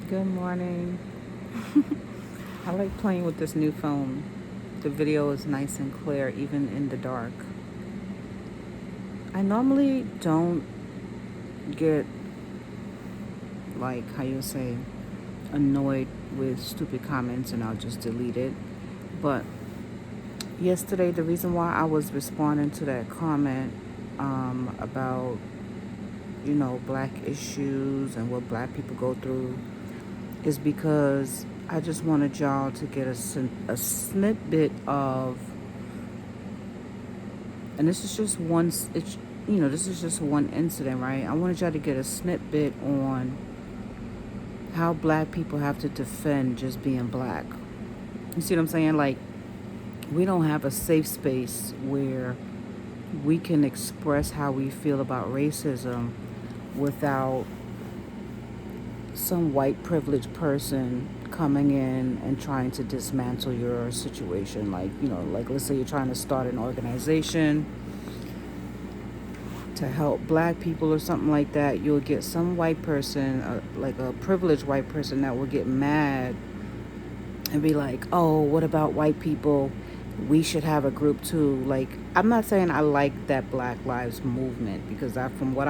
Good morning. I like playing with this new phone. The video is nice and clear, even in the dark. I normally don't get, like, how you say, annoyed with stupid comments and I'll just delete it. But yesterday, the reason why I was responding to that comment about, black issues and what black people go through is because I just wanted y'all to get a snippet of, and this is just one, this is just one incident, right? I wanted y'all to get a snippet on how black people have to defend just being black. You see what I'm saying? Like, we don't have a safe space where we can express how we feel about racism without some white privileged person coming in and trying to dismantle your situation. Like, like let's say you're trying to start an organization to help black people or something like that. You'll get some white person, like a privileged white person, that will get mad and be like, oh, what about white people? We should have a group too. Like, I'm not saying I like that Black Lives Movement, because from what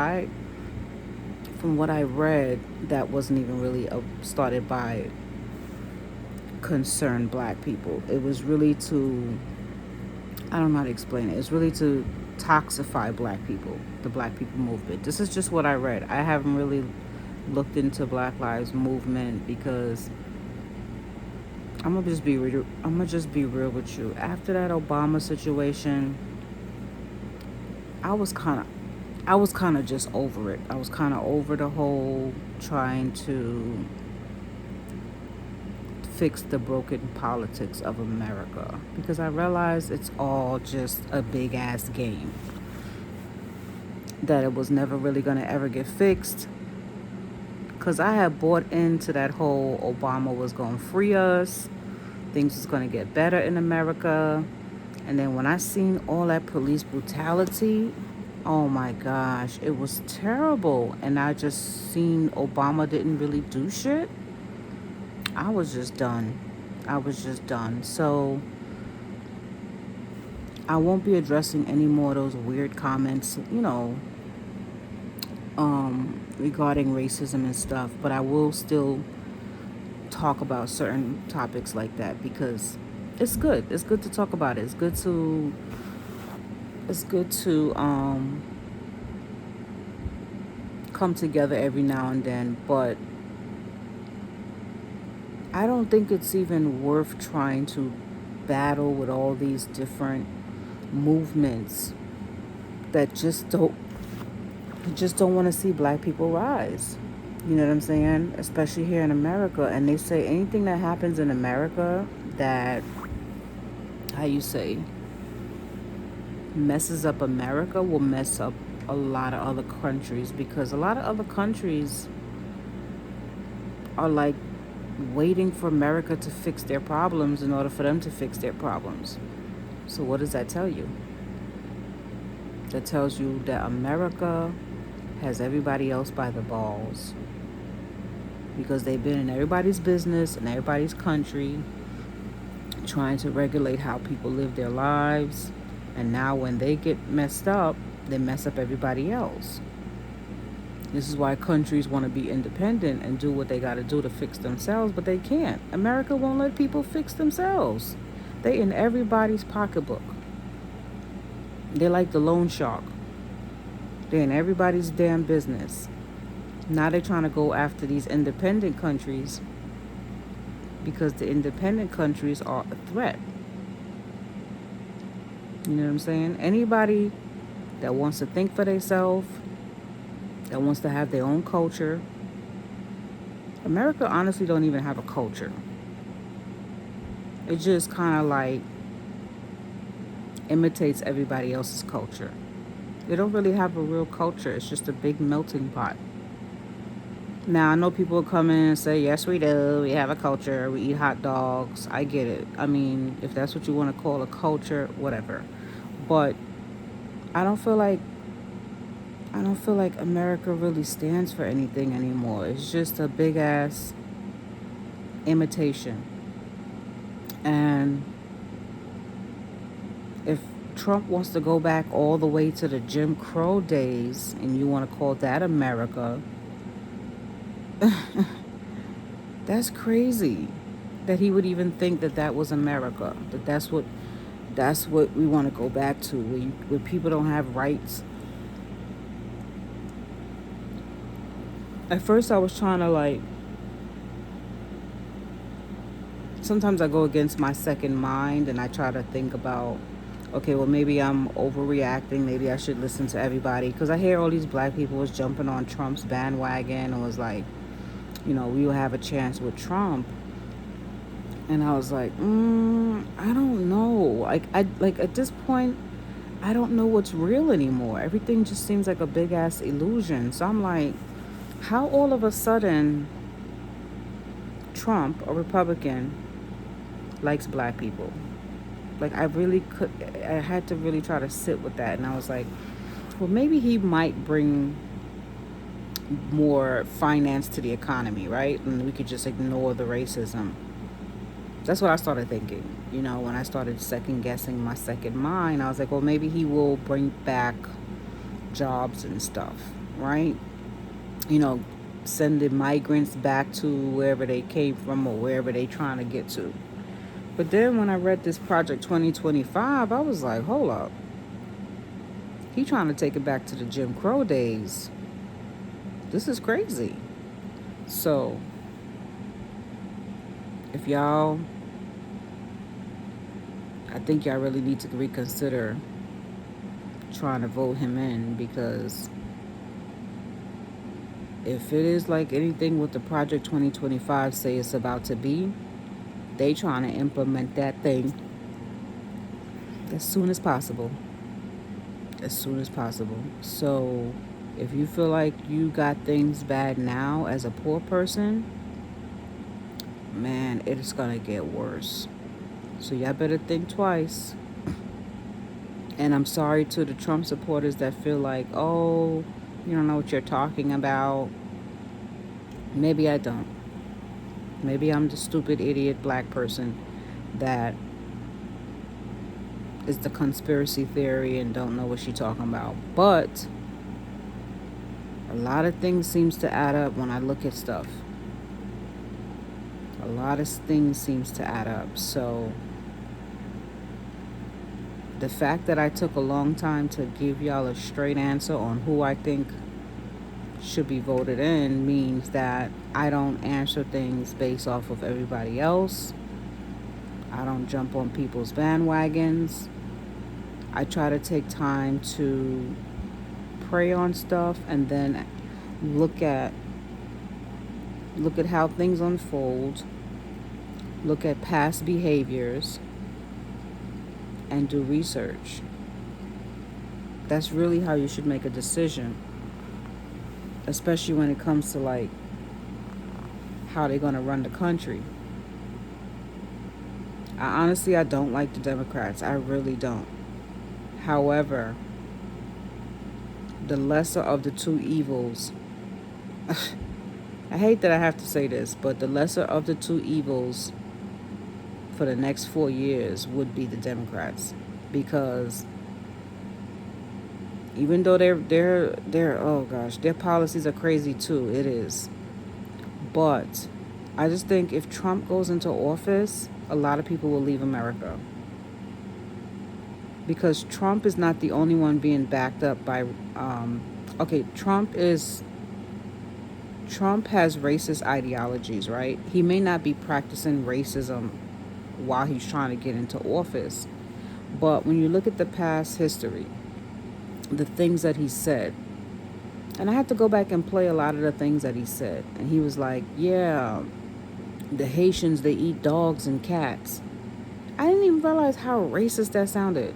I read, that wasn't even really started by concerned black people. It was really to, I don't know how to explain it. It's really to toxify black people, the black people movement. This is just what I read. I haven't really looked into Black Lives Movement because I'm gonna just be real with you. After that Obama situation, I was kind of I was kind of just over it. I was kind of over the whole trying to fix the broken politics of America, because I realized it's all just a big ass game, that it was never really going to ever get fixed. Because I had bought into that whole Obama was going to free us, things was going to get better in America. And then when I seen all that police brutality, oh my gosh, it was terrible. And I just seen Obama didn't really do shit. I was just done. I was just done. So I won't be addressing any more of those weird comments, regarding racism and stuff. But I will still talk about certain topics like that, because it's good. It's good to talk about it. It's good to come together every now and then. But I don't think it's even worth trying to battle with all these different movements that just don't want to see black people rise. You know what I'm saying? Especially here in America. And they say anything that happens in America that, how you say, messes up America will mess up a lot of other countries, because a lot of other countries are like waiting for America to fix their problems in order for them to fix their problems. So what does that tell you? That tells you that America has everybody else by the balls, because they've been in everybody's business and everybody's country trying to regulate how people live their lives. And now when they get messed up, they mess up everybody else. This is why countries want to be independent and do what they got to do to fix themselves, but they can't. America won't let people fix themselves. They in everybody's pocketbook. They're like the loan shark. They're in everybody's damn business. Now they're trying to go after these independent countries, because the independent countries are a threat. You know what I'm saying? Anybody that wants to think for themselves, that wants to have their own culture. America honestly don't even have a culture. It just kind of like imitates everybody else's culture. They don't really have a real culture. It's just a big melting pot. Now, I know people will come in and say, yes, we do. We have a culture. We eat hot dogs. I get it. I mean, if that's what you want to call a culture, whatever. But I don't feel like I don't feel like America really stands for anything anymore. It's just a big ass imitation. And if Trump wants to go back all the way to the Jim Crow days and you want to call that America, that's crazy that he would even think that that was America. That's what we want to go back to, where people don't have rights. At first I was trying to like, sometimes I go against my second mind and I try to think about, okay, well, maybe I'm overreacting. Maybe I should listen to everybody. Because I hear all these black people was jumping on Trump's bandwagon and was like, we will have a chance with Trump. And I was like, I don't know. Like at this point, I don't know what's real anymore. Everything just seems like a big ass illusion. So I'm like, how all of a sudden Trump, a Republican, likes black people? Like I had to really try to sit with that. And I was like, well, maybe he might bring more finance to the economy, right? And we could just ignore the racism. That's what I started thinking. When I started second guessing my second mind, I was like, well, maybe he will bring back jobs and stuff, right? You know, send the migrants back to wherever they came from or wherever they trying to get to. But then when I read this Project 2025, I was like, hold up. He trying to take it back to the Jim Crow days. This is crazy. So, if y'all, I think y'all really need to reconsider trying to vote him in, because if it is like anything with the Project 2025 say it's about to be, they trying to implement that thing as soon as possible. As soon as possible. So if you feel like you got things bad now as a poor person, man, it's gonna get worse. So y'all better think twice. And I'm sorry to the Trump supporters that feel like, oh, you don't know what you're talking about. Maybe I don't. Maybe I'm the stupid idiot black person that is the conspiracy theory and don't know what she's talking about. But a lot of things seems to add up when I look at stuff. A lot of things seems to add up. So the fact that I took a long time to give y'all a straight answer on who I think should be voted in means that I don't answer things based off of everybody else. I don't jump on people's bandwagons. I try to take time to pray on stuff and then look at how things unfold, look at past behaviors, and do research. That's really how you should make a decision, especially when it comes to like how they're going to run the country. I don't like the Democrats. I really don't. However, the lesser of the two evils, I hate that I have to say this, but the lesser of the two evils for the next 4 years would be the Democrats, because even though they're oh gosh, their policies are crazy too. It is. But I just think if Trump goes into office, a lot of people will leave America. Because Trump is not the only one being backed up by okay, Trump has racist ideologies, right? He may not be practicing racism while he's trying to get into office. But when you look at the past history, the things that he said, and I had to go back and play a lot of the things that he said. And he was like, yeah, the Haitians, they eat dogs and cats. I didn't even realize how racist that sounded.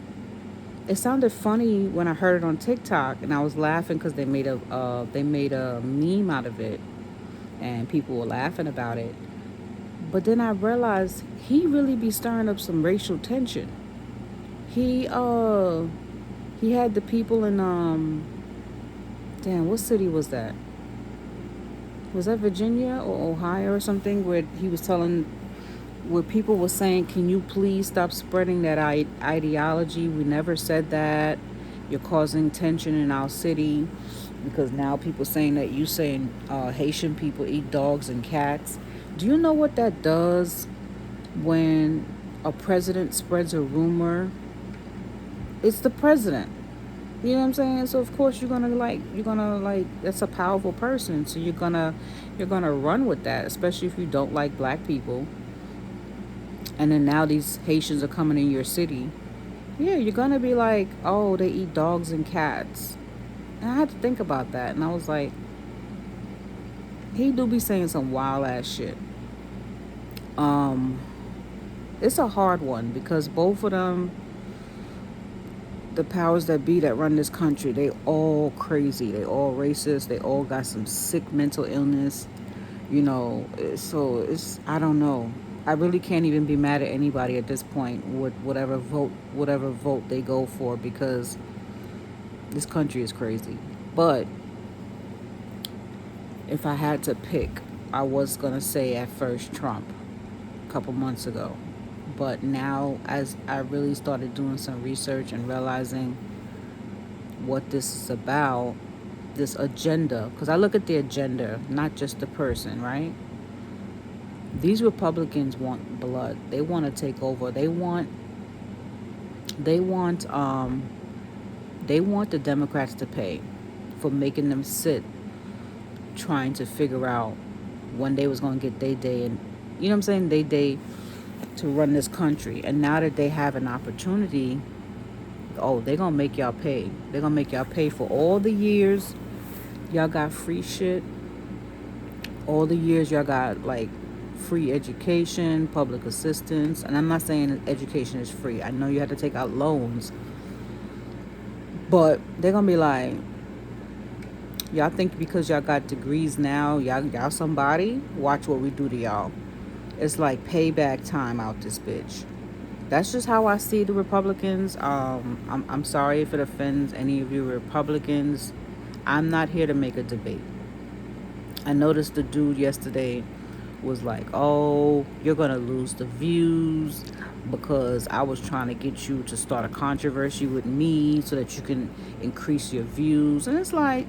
It sounded funny when I heard it on TikTok, and I was laughing because they made a meme out of it, and people were laughing about it. But then I realized he really be stirring up some racial tension. He had the people in damn, what city was that? Was that Virginia or Ohio or something, where he was telling, where people were saying, can you please stop spreading that ideology? We never said that. You're causing tension in our city, because now people saying that you saying Haitian people eat dogs and cats. Do you know what that does when a president spreads a rumor? It's the president. You know what I'm saying? So of course you're gonna like that's a powerful person. So you're gonna run with that, especially if you don't like black people. And then now these Haitians are coming in your city. Yeah, you're gonna be like, oh, they eat dogs and cats. And I had to think about that, and I was like, he do be saying some wild ass shit. Um, it's a hard one because both of them, the powers that be that run this country, they all crazy. They all racist. They all got some sick mental illness. So it's, I don't know. I really can't even be mad at anybody at this point with whatever vote they go for, because this country is crazy. But if I had to pick, I was gonna say at first Trump a couple months ago. But now, as I really started doing some research and realizing what this is about, this agenda, because I look at the agenda, not just the person, right? These Republicans want blood. They want to take over. They want they want the Democrats to pay for making them sit trying to figure out when they was going to get their day, and you know what I'm saying, they day to run this country. And now that they have an opportunity, oh, they're going to make y'all pay. They're going to make y'all pay for all the years y'all got free shit, all the years y'all got like free education, public assistance. And I'm not saying education is free. I know you had to take out loans, but they're going to be like, y'all think because y'all got degrees now, y'all somebody? Watch what we do to y'all. It's like payback time out this bitch. That's just how I see the Republicans. I'm sorry if it offends any of you Republicans. I'm not here to make a debate. I noticed the dude yesterday was like, oh, you're going to lose the views because I was trying to get you to start a controversy with me so that you can increase your views. And it's like,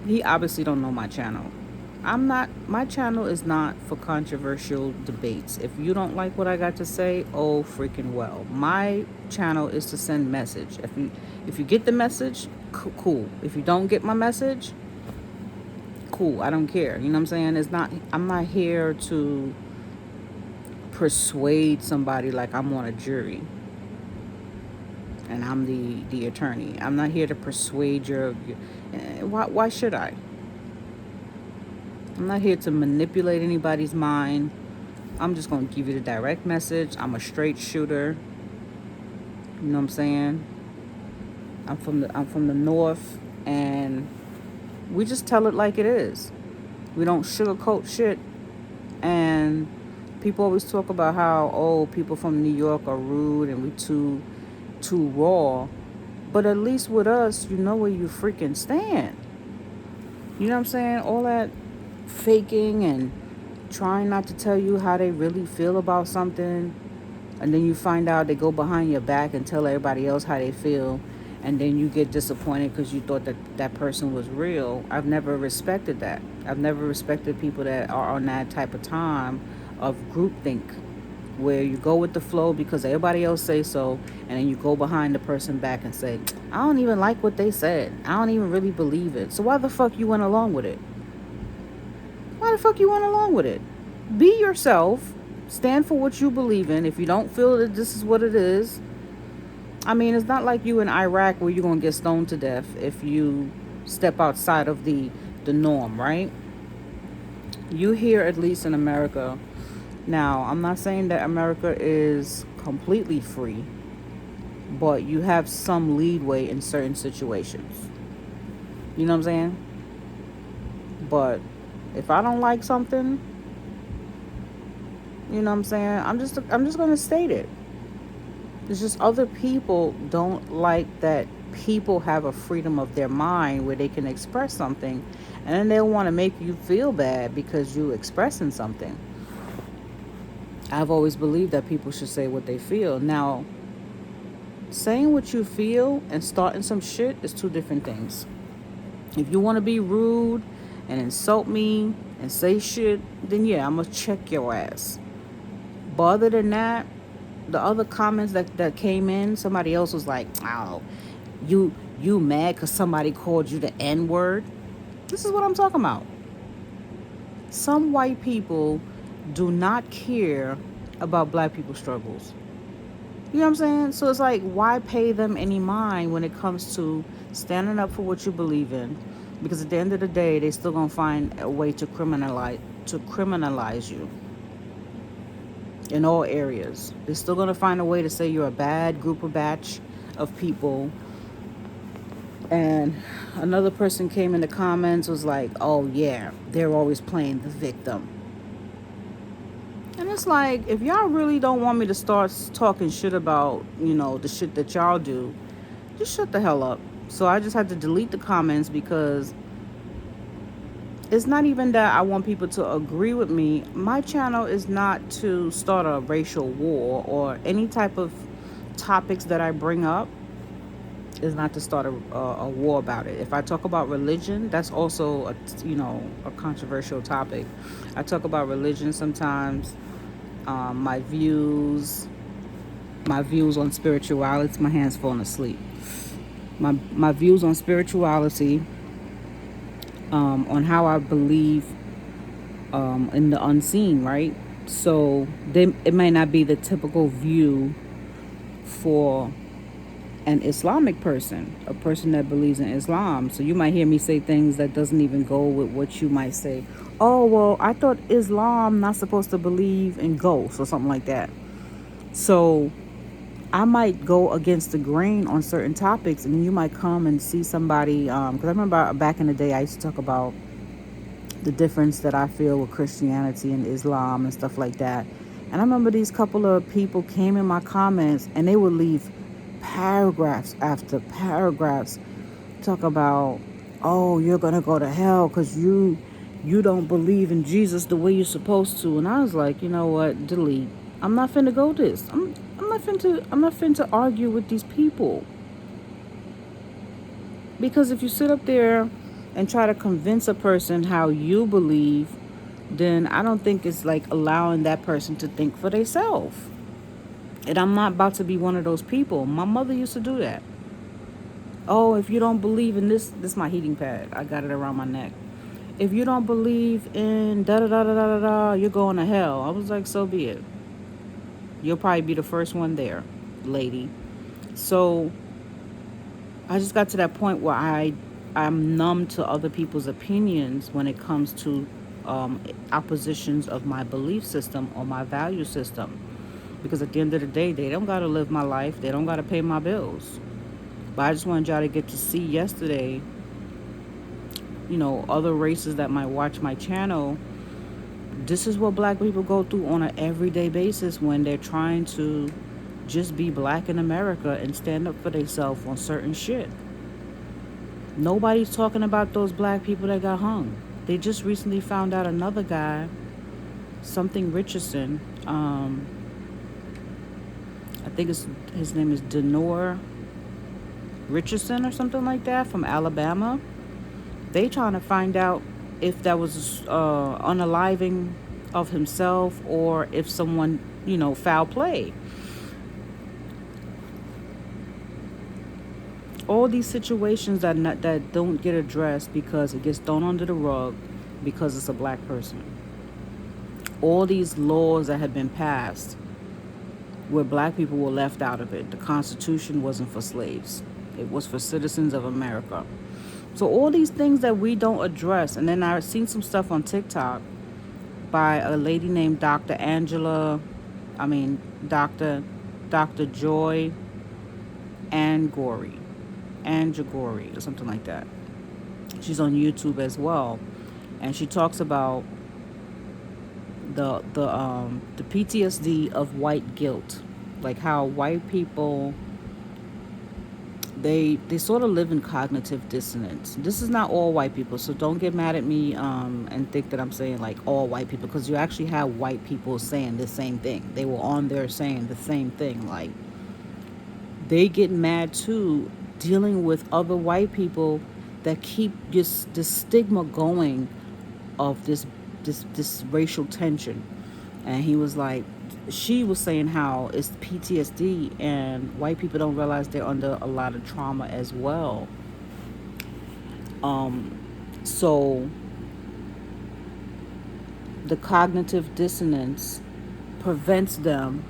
he obviously don't know my channel. My channel is not for controversial debates. If you don't like what I got to say, oh freaking well. My channel is to send message. If you get the message, cool. If you don't get my message, cool. I don't care. You know what I'm saying? I'm not here to persuade somebody like I'm on a jury and I'm the attorney. I'm not here to persuade your why should I? I'm not here to manipulate anybody's mind. I'm just going to give you the direct message. I'm a straight shooter. You know what I'm saying? I'm from the north, and we just tell it like it is. We don't sugarcoat shit. And people always talk about how, oh, people from New York are rude and we too raw. But at least with us, you know where you freaking stand. You know what I'm saying? All that faking and trying not to tell you how they really feel about something, and then you find out they go behind your back and tell everybody else how they feel, and then you get disappointed because you thought that that person was real. I've never respected that. I've never respected people that are on that type of time of groupthink, where you go with the flow because everybody else say so, and then you go behind the person back and say, I don't even like what they said. I don't even really believe it. So why the fuck you went along with it? Why the fuck you went along with it? Be yourself. Stand for what you believe in. If you don't feel that this is what it is, I mean, it's not like you in Iraq where you're going to get stoned to death if you step outside of the norm, right? You here, at least in America. Now, I'm not saying that America is completely free, but you have some leeway in certain situations. You know what I'm saying? But if I don't like something, you know what I'm saying, I'm just going to state it. It's just other people don't like that people have a freedom of their mind where they can express something, and then they'll want to make you feel bad because you expressing something. I've always believed that people should say what they feel. Now, saying what you feel and starting some shit is two different things. If you want to be rude and insult me and say shit, then yeah, I'm gonna check your ass. But other than that, the other comments that came in, somebody else was like, "Oh, you you mad because somebody called you the N word?" This is what I'm talking about. Some white people do not care about black people's struggles. You know what I'm saying? So it's like, why pay them any mind when it comes to standing up for what you believe in? Because at the end of the day, they still gonna find a way to criminalize you in all areas. They're still gonna find a way to say you're a bad group or batch of people. And another person came in the comments was like, "Oh yeah, they're always playing the victim." And it's like, if y'all really don't want me to start talking shit about, the shit that y'all do, just shut the hell up. So I just had to delete the comments because it's not even that I want people to agree with me. My channel is not to start a racial war or any type of topics that I bring up is not to start a war about it. If I talk about religion, that's also a controversial topic. I talk about religion sometimes, my views on spirituality. My hand's falling asleep. My views on spirituality, on how I believe in the unseen, right? So it may not be the typical view for an Islamic person, a person that believes in Islam. So you might hear me say things that doesn't even go with what you might say. Oh, well, I thought Islam not supposed to believe in ghosts or something like that. So I might go against the grain on certain topics, and you might come and see somebody. Because I remember back in the day, I used to talk about the difference that I feel with Christianity and Islam and stuff like that. And I remember these couple of people came in my comments, and they would leave paragraphs after paragraphs talk about, oh, you're gonna go to hell because you don't believe in Jesus the way you're supposed to. And I was like, you know what, delete. I'm not finna go this. I'm not finna argue with these people. Because if you sit up there and try to convince a person how you believe, then I don't think it's like allowing that person to think for themselves. And I'm not about to be one of those people. My mother used to do that. Oh, if you don't believe in this is my heating pad. I got it around my neck. If you don't believe in da da da da da da, you're going to hell. I was like, so be it. You'll probably be the first one there, lady. So I just got to that point where I'm numb to other people's opinions when it comes to oppositions of my belief system or my value system. Because at the end of the day, they don't got to live my life. They don't got to pay my bills. But I just wanted y'all to get to see yesterday, other races that might watch my channel. This is what black people go through on an everyday basis when they're trying to just be black in America and stand up for themselves on certain shit. Nobody's talking about those black people that got hung. They just recently found out another guy, something Richardson. I think his name is Denor Richardson or something like that, from Alabama. They trying to find out if that was unaliving of himself or if someone, foul play. All these situations that don't get addressed because it gets thrown under the rug because it's a black person. All these laws that had been passed where black people were left out of it. The Constitution wasn't for slaves. It was for citizens of America. So all these things that we don't address. And then I've seen some stuff on TikTok by a lady named Dr. Joy Angagori or something like that. She's on YouTube as well. And she talks about the PTSD of white guilt. Like how white people they sort of live in cognitive dissonance. This is not all white people, so don't get mad at me and think that I'm saying like all white people, because you actually have white people saying the same thing. They were on there saying the same thing. Like, they get mad too, dealing with other white people that keep this stigma going of this racial tension. And he was like, she was saying how it's PTSD and white people don't realize they're under a lot of trauma as well. So the cognitive dissonance prevents them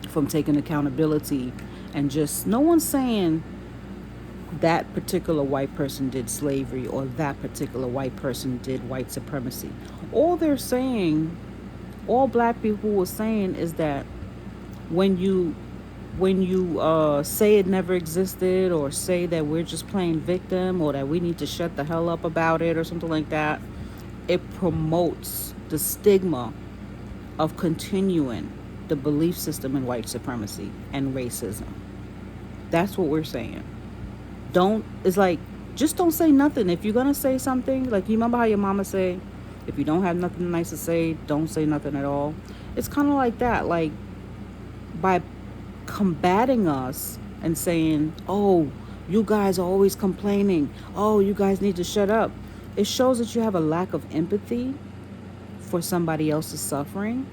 from taking accountability, and just no one's saying that particular white person did slavery or that particular white person did white supremacy. All they're saying, all black people were saying, is that when you say it never existed, or say that we're just playing victim, or that we need to shut the hell up about it or something like that, it promotes the stigma of continuing the belief system in white supremacy and racism. That's what we're saying. Don't, it's like, just don't say nothing. If you're gonna say something, like, you remember how your mama say, if you don't have nothing nice to say, don't say nothing at all. It's kind of like that. Like, by combating us and saying, oh, you guys are always complaining, oh, you guys need to shut up, it shows that you have a lack of empathy for somebody else's suffering.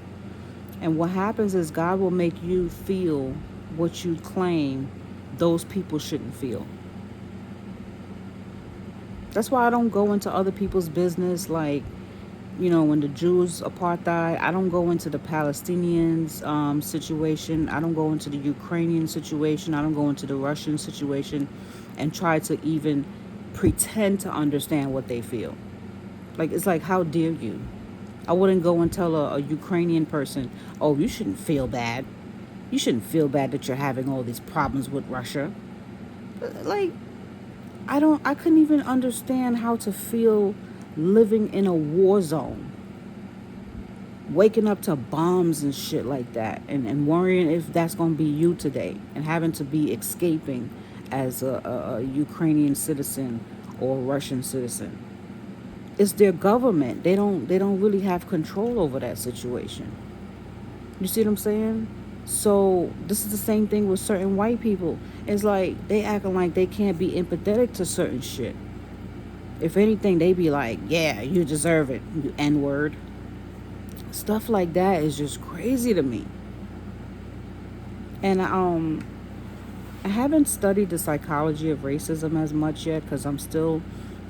And what happens is God will make you feel what you claim those people shouldn't feel. That's why I don't go into other people's business. Like, when the Jews apartheid, I don't go into the Palestinians situation. I don't go into the Ukrainian situation. I don't go into the Russian situation and try to even pretend to understand what they feel. Like, it's like, how dare you? I wouldn't go and tell a Ukrainian person, oh, you shouldn't feel bad. You shouldn't feel bad that you're having all these problems with Russia. Like, I couldn't even understand how to feel living in a war zone, waking up to bombs and shit like that, and worrying if that's going to be you today, and having to be escaping as a Ukrainian citizen or a Russian citizen. It's their government. They don't really have control over that situation. You see what I'm saying? So this is the same thing with certain white people. It's like they acting like they can't be empathetic to certain shit. If anything, they be like, yeah, you deserve it, you N-word. Stuff like that is just crazy to me. And I haven't studied the psychology of racism as much yet, because I'm still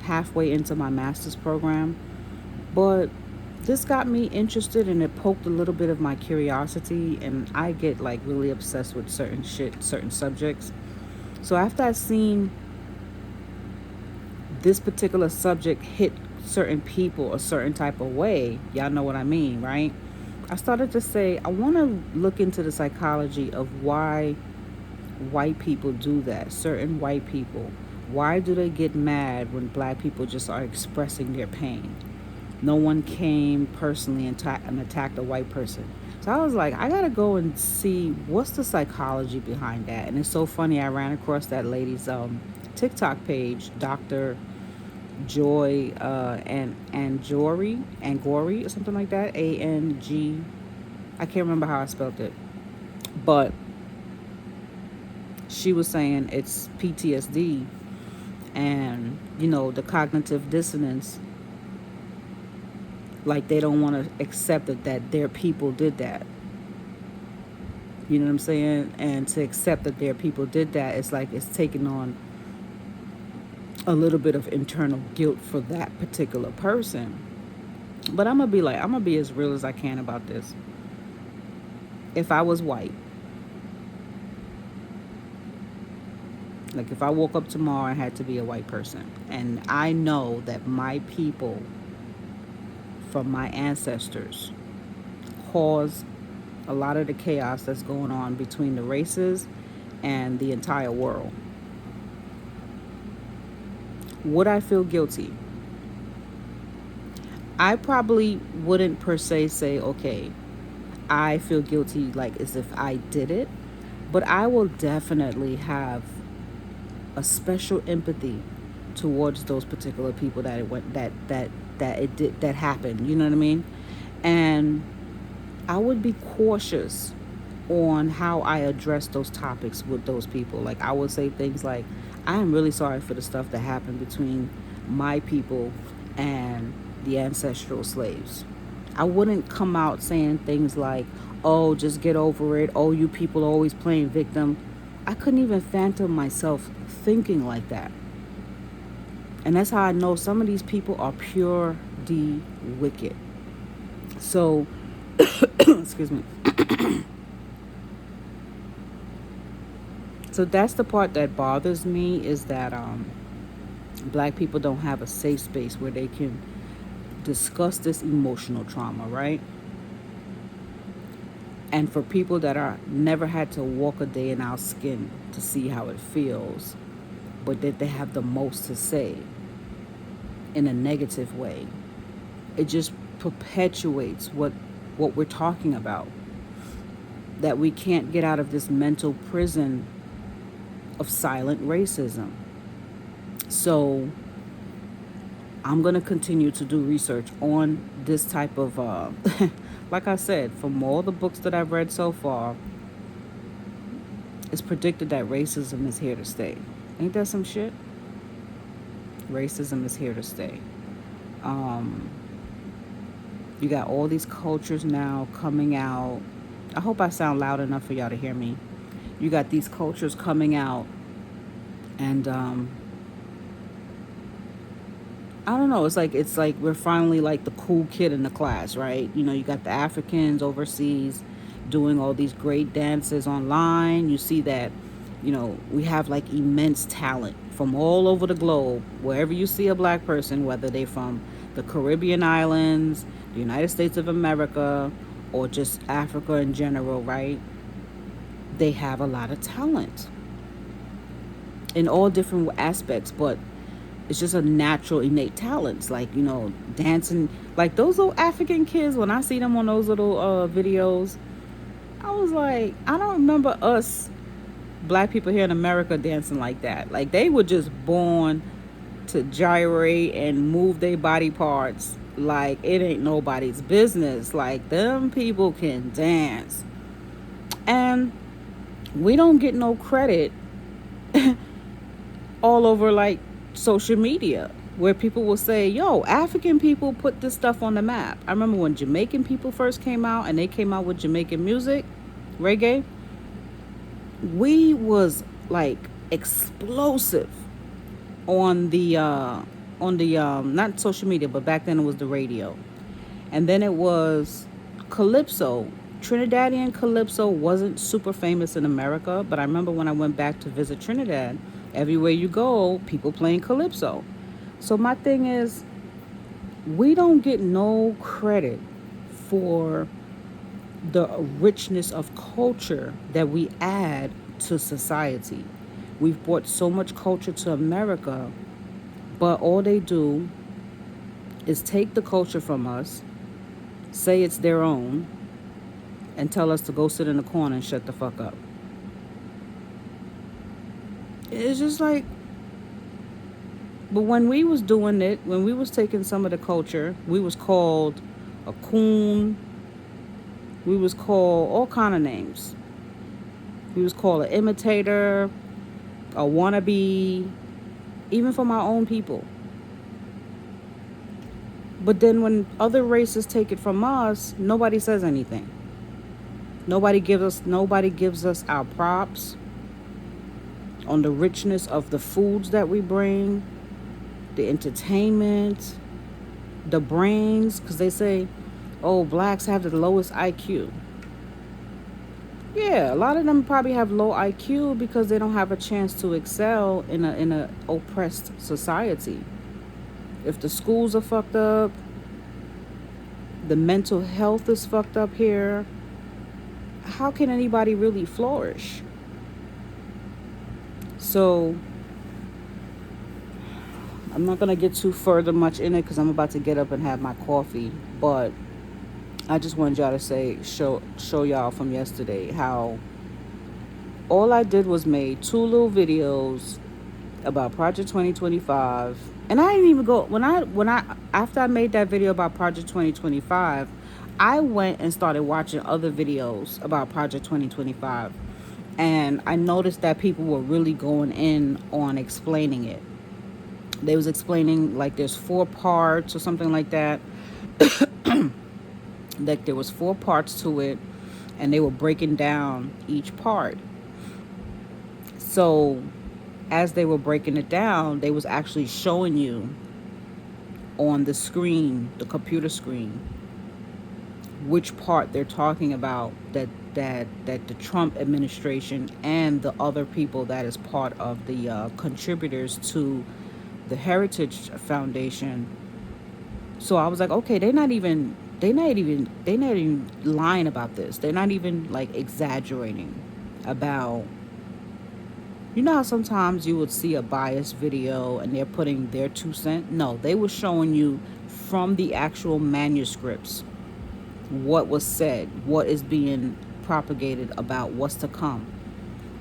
halfway into my master's program. But this got me interested, and it poked a little bit of my curiosity, and I get like really obsessed with certain shit, certain subjects. So after I seen this particular subject hit certain people a certain type of way, y'all know what I mean, right? I started to say, I want to look into the psychology of why white people do that. Certain white people, why do they get mad when black people just are expressing their pain? No one came personally and attacked a white person. So I was like, I gotta go and see what's the psychology behind that. And it's so funny, I ran across that lady's TikTok page, Dr. Joy and Jory and Gory or something like that. ANG. I can't remember how I spelled it, but she was saying it's PTSD, and the cognitive dissonance. Like, they don't want to accept that their people did that. You know what I'm saying? And to accept that their people did that, it's like it's taking on a little bit of internal guilt for that particular person. But I'm gonna be as real as I can about this. If I was white, like if I woke up tomorrow and had to be a white person, and I know that my people from my ancestors caused a lot of the chaos that's going on between the races and the entire world, would I feel guilty? I probably wouldn't per se say, okay, I feel guilty like as if I did it, but I will definitely have a special empathy towards those particular people that it went that it did that happened. You know what I mean? And I would be cautious on how I address those topics with those people. Like I would say things like, I am really sorry for the stuff that happened between my people and the ancestral slaves. I wouldn't come out saying things like, oh, just get over it. Oh, you people are always playing victim. I couldn't even phantom myself thinking like that. And that's how I know some of these people are pure D wicked. So, excuse me. So that's the part that bothers me, is that black people don't have a safe space where they can discuss this emotional trauma, right? And for people that are never had to walk a day in our skin to see how it feels, but that they have the most to say in a negative way, it just perpetuates what we're talking about. That we can't get out of this mental prison of silent racism. So I'm going to continue to do research on this type of, like I said, from all the books that I've read so far, it's predicted that racism is here to stay. Ain't that some shit? Racism is here to stay. Um, you got all these cultures now coming out. I hope I sound loud enough for y'all to hear me. You got these cultures coming out, and I don't know. It's like we're finally like the cool kid in the class, right? You know, you got the Africans overseas doing all these great dances online. You see that, we have like immense talent from all over the globe. Wherever you see a black person, whether they're from the Caribbean islands, the United States of America, or just Africa in general, right? They have a lot of talent in all different aspects, but it's just a natural innate talents, like dancing, like those little African kids. When I see them on those little videos, I was like, I don't remember us black people here in America dancing like that. Like they were just born to gyrate and move their body parts like it ain't nobody's business. Like them people can dance, and we don't get no credit all over like social media, where people will say, yo, African people put this stuff on the map. I remember when Jamaican people first came out and they came out with Jamaican music, reggae. We was like explosive on the not social media, but back then it was the radio. And then it was calypso. Trinidadian calypso wasn't super famous in America, but I remember when I went back to visit Trinidad, everywhere you go, people playing calypso. So my thing is, we don't get no credit for the richness of culture that we add to society. We've brought so much culture to America, but all they do is take the culture from us, say it's their own, and tell us to go sit in the corner and shut the fuck up. It's just like, but when we was doing it, when we was taking some of the culture, we was called a coon. We was called all kind of names. We was called an imitator, a wannabe, even from our own people. But then when other races take it from us, nobody says anything. Nobody gives us our props on the richness of the foods that we bring, the entertainment, the brains, because they say, oh, blacks have the lowest IQ. Yeah, a lot of them probably have low IQ because they don't have a chance to excel in a oppressed society. If the schools are fucked up, the mental health is fucked up here, how can anybody really flourish? So I'm not going to get too further much in it because I'm about to get up and have my coffee. But I just wanted y'all to show y'all from yesterday how all I did was made 2 little videos about Project 2025. And I didn't even go when I after I made that video about Project 2025, I went and started watching other videos about Project 2025. And I noticed that people were really going in on explaining it. They was explaining like there's four parts or something like that. Like there was four parts to it, and they were breaking down each part. So as they were breaking it down, they was actually showing you on the screen, the computer screen, which part they're talking about, that the Trump administration and the other people that is part of the contributors to the Heritage Foundation. So I was like, okay, they're not even lying about this. They're not even like exaggerating about. You know how sometimes you would see a biased video and they're putting their 2 cents? No, they were showing you from the actual manuscripts what was said, what is being propagated about what's to come.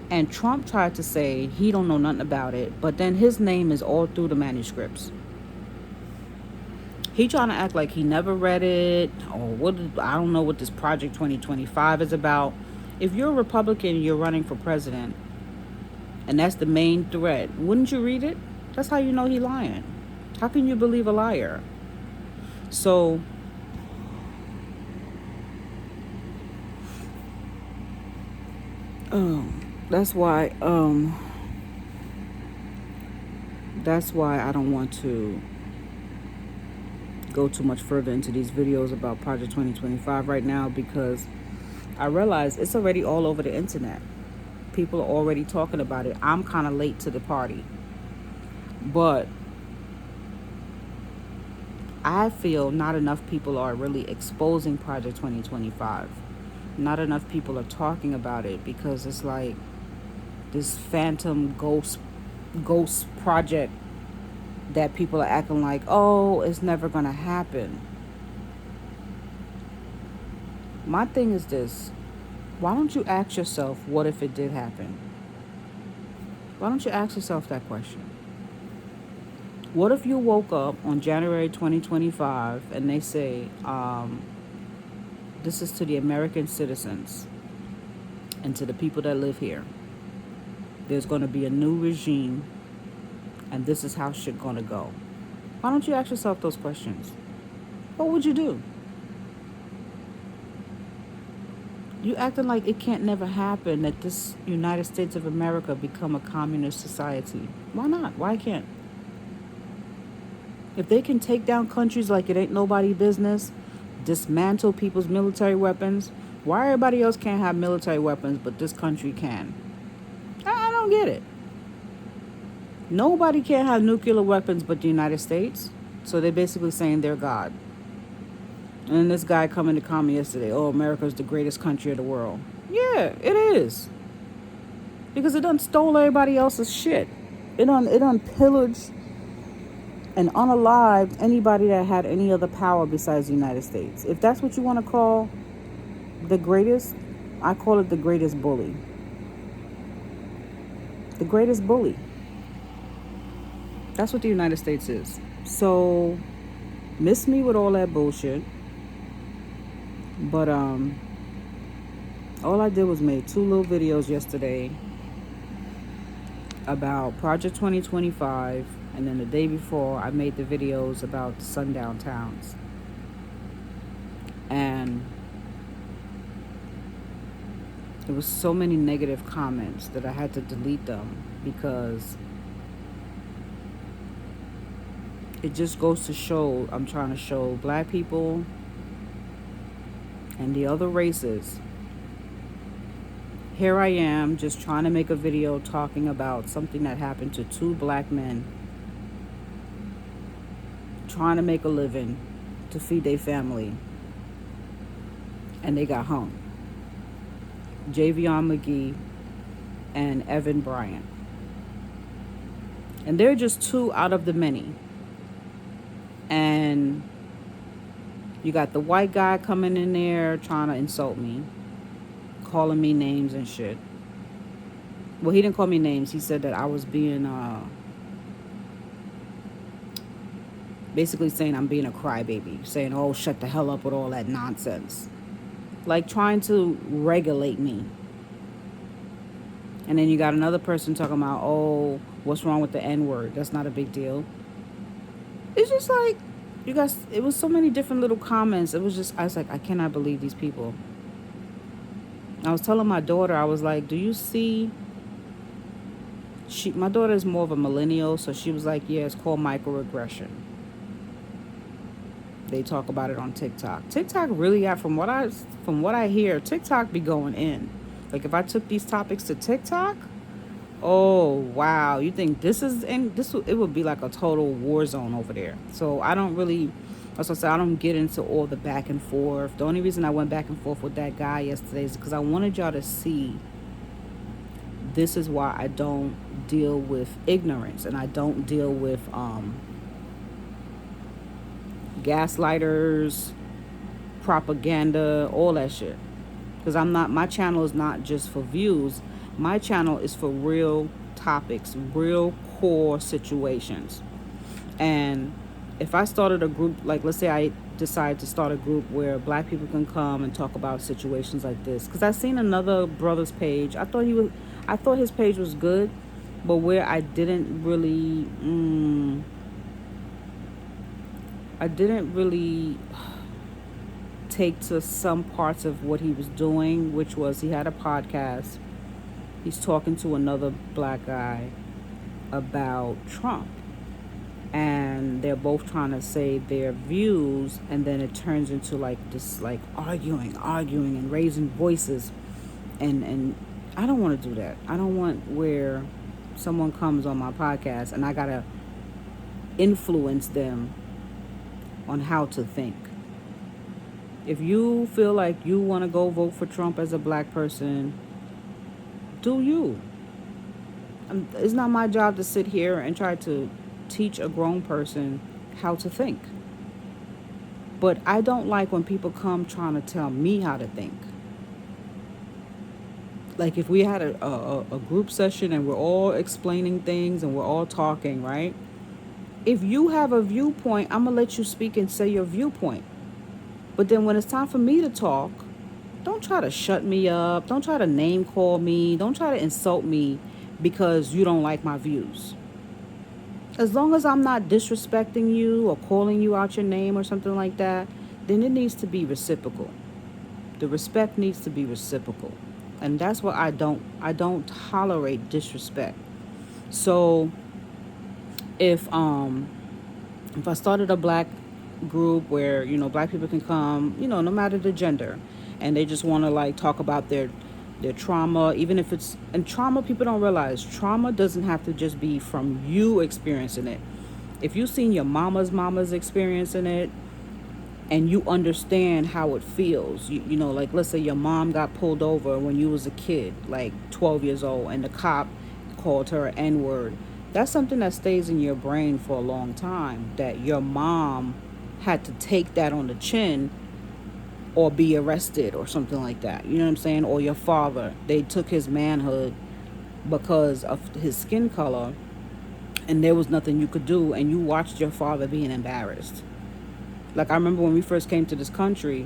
And Trump tried to say he don't know nothing about it, but then his name is all through the manuscripts. He trying to act like he never read it or what. I don't know what this Project 2025 is about. If you're a Republican and you're running for president, and that's the main threat, wouldn't you read it? That's how you know he lying. How can you believe a liar? So that's why I don't want to go too much further into these videos about Project 2025 right now, because I realize it's already all over the internet. People are already talking about it. I'm kind of late to the party, but I feel not enough people are really exposing Project 2025. Not enough people are talking about it, because it's like this phantom ghost project that people are acting like, oh, it's never going to happen. My thing is this. Why don't you ask yourself, what if it did happen? Why don't you ask yourself that question? What if you woke up on January 2025 and they say, this is to the American citizens and to the people that live here. There's going to be a new regime, and this is how shit going to go. Why don't you ask yourself those questions? What would you do? You acting like it can't never happen that this United States of America become a communist society. Why not? Why can't? If they can take down countries like it ain't nobody business, dismantle people's military weapons, why everybody else can't have military weapons but this country can? I don't get it. Nobody can have nuclear weapons but the United States. So they're basically saying they're God. And this guy coming to comment yesterday, oh, America's the greatest country of the world. Yeah, it is. Because it done stole everybody else's shit. It done pillaged and unalived anybody that had any other power besides the United States. If that's what you want to call the greatest, I call it the greatest bully. The greatest bully. That's what the United States is. So, miss me with all that bullshit. But all I did was made 2 little videos yesterday about Project 2025, and then the day before I made the videos about the sundown towns. And there was so many negative comments that I had to delete them, because it just goes to show, I'm trying to show black people and the other races. Here I am just trying to make a video talking about something that happened to 2 black men trying to make a living to feed their family, and they got hung. Javion McGee and Evan Bryant. And they're just 2 out of the many. And you got the white guy coming in there trying to insult me, calling me names and shit. Well, he didn't call me names. He said that I was being basically saying I'm being a crybaby, saying, oh, shut the hell up with all that nonsense. Like trying to regulate me. And then you got another person talking about, oh, what's wrong with the N word? That's not a big deal. It's just like, you guys, it was so many different little comments. It was just, I was like, I cannot believe these people. I was telling my daughter, I was like, do you see? My daughter is more of a millennial, so she was like, yeah, it's called microaggression. They talk about it on TikTok. TikTok really got from what I hear, TikTok be going in. Like if I took these topics to TikTok, oh wow, you think this is in this? It would be like a total war zone over there. So I don't really. As I said, I don't get into all the back and forth. The only reason I went back and forth with that guy yesterday is because I wanted y'all to see. This is why I don't deal with ignorance and I don't deal with gaslighters, propaganda, all that shit. Because my channel is not just for views. My channel is for real topics, real core situations. And if I started a group, like let's say I decide to start a group where black people can come and talk about situations like this. Because I seen another brother's page. I thought his page was good, but where I didn't really take to some parts of what he was doing, which was he had a podcast. He's talking to another black guy about Trump. And they're both trying to say their views, and then it turns into like this, like arguing and raising voices. And I don't want to do that. I don't want where someone comes on my podcast and I gotta influence them on how to think. If you feel like you want to go vote for Trump as a black person, do you. It's not my job to sit here and try to teach a grown person how to think. But I don't like when people come trying to tell me how to think. Like if we had a group session and we're all explaining things and we're all talking, right? If you have a viewpoint, I'm going to let you speak and say your viewpoint. But then when it's time for me to talk, don't try to shut me up. Don't try to name call me. Don't try to insult me because you don't like my views. As long as I'm not disrespecting you or calling you out your name or something like that, then it needs to be reciprocal. The respect needs to be reciprocal. And that's what I don't tolerate disrespect. So if I started a black group where black people can come, no matter the gender, and they just want to like talk about their trauma, even if it's and trauma, people don't realize trauma doesn't have to just be from you experiencing it. If you've seen your mama's experiencing it, and you understand how it feels, like let's say your mom got pulled over when you was a kid, like 12 years old, and the cop called her an N-word. That's something that stays in your brain for a long time, that your mom had to take that on the chin or be arrested or something like that. You know what I'm saying? Or your father, they took his manhood because of his skin color, and there was nothing you could do, and you watched your father being embarrassed. Like I remember when we first came to this country,